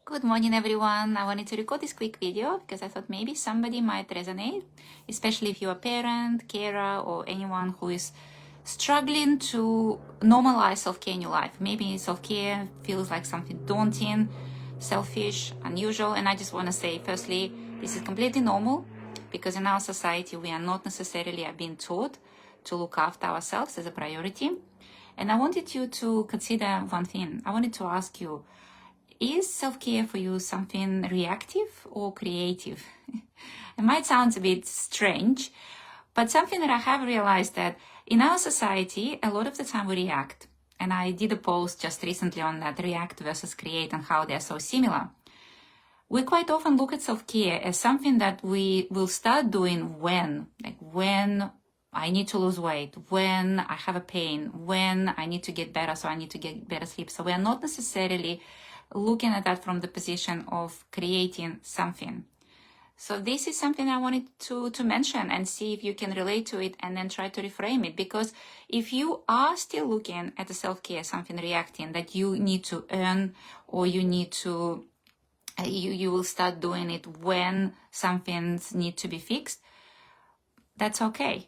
Good morning, everyone. I wanted to record this quick video because I thought maybe somebody might resonate, especially if you're a parent, carer, or anyone who is struggling to normalize self-care in your life. Maybe self-care feels like something daunting, selfish, unusual. And I just want to say, firstly, this is completely normal because in our society, we are not necessarily being taught to look after ourselves as a priority. And I wanted you to consider one thing. I wanted to ask you, is self-care for you something reactive or creative? It might sound a bit strange, but something that I have realized that in our society, a lot of the time we react. And I did a post just recently on that, react versus create, and how they're so similar. We quite often look at self-care as something that we will start doing when I need to lose weight, when I have a pain, when I need to get better, so I need to get better sleep. So we are not necessarily looking at that from the position of creating something. So this is something I wanted to mention and see if you can relate to it and then try to reframe it. Because if you are still looking at the self-care, something reacting that you need to earn, or you need to, you will start doing it when some things need to be fixed, that's okay.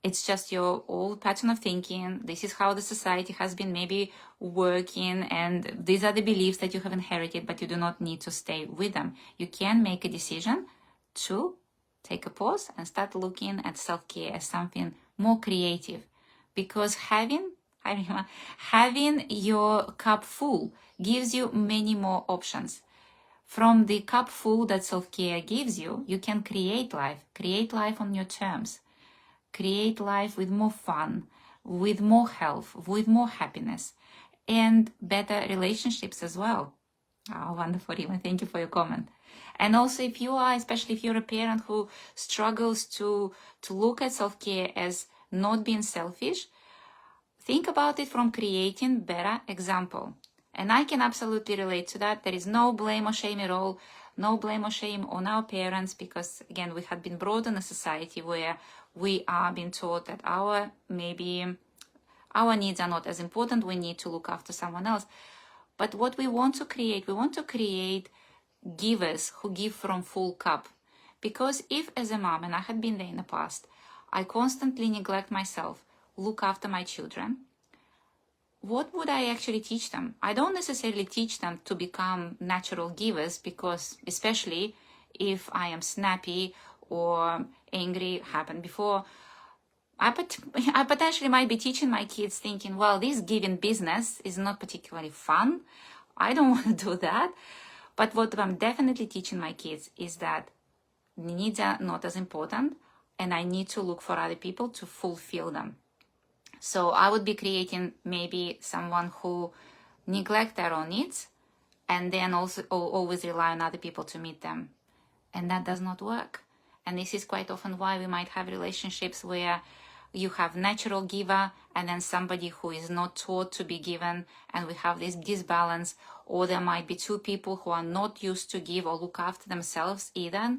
It's just your old pattern of thinking. This is how the society has been maybe working, and these are the beliefs that you have inherited, but you do not need to stay with them. You can make a decision to take a pause and start looking at self-care as something more creative, because having your cup full gives you many more options. From the cup full that self-care gives you, you can create life on your terms. Create life with more fun, with more health, with more happiness, and better relationships as well. Oh, wonderful, Rima. Thank you for your comment. And also, if you are, especially if you're a parent who struggles to look at self-care as not being selfish, think about it from creating better example. And I can absolutely relate to that. There is no blame or shame at all. No blame or shame on our parents, because again, we have been brought in a society where we are being taught that our needs are not as important. We need to look after someone else. But what we want to create givers who give from full cup. Because if as a mom, and I had been there in the past, I constantly neglect myself, look after my children, what would I actually teach them? I don't necessarily teach them to become natural givers, because especially if I am snappy or angry, happened before, I potentially might be teaching my kids thinking, well, this giving business is not particularly fun. I don't want to do that. But what I'm definitely teaching my kids is that needs are not as important, and I need to look for other people to fulfill them. So I would be creating maybe someone who neglect their own needs and then also always rely on other people to meet them. And that does not work. And this is quite often why we might have relationships where you have natural giver and then somebody who is not taught to be given, and we have this disbalance. Or there might be two people who are not used to give or look after themselves either.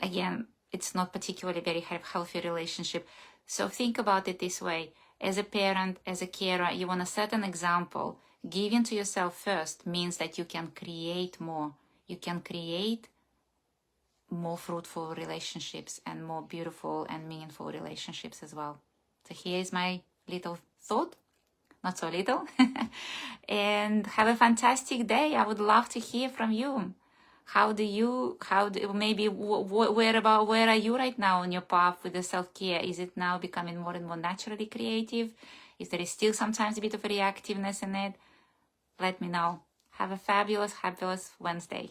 Again, it's not particularly very healthy relationship. So think about it this way. As a parent, as a carer, you want to set an example. Giving to yourself first means that you can create more. You can create more fruitful relationships and more beautiful and meaningful relationships as well. So here is my little thought. Not so little. And have a fantastic day. I would love to hear from you. Where are you right now on your path with the self-care? Is it now becoming more and more naturally creative? If there is still sometimes a bit of a reactiveness in it, let me know. Have a fabulous Wednesday.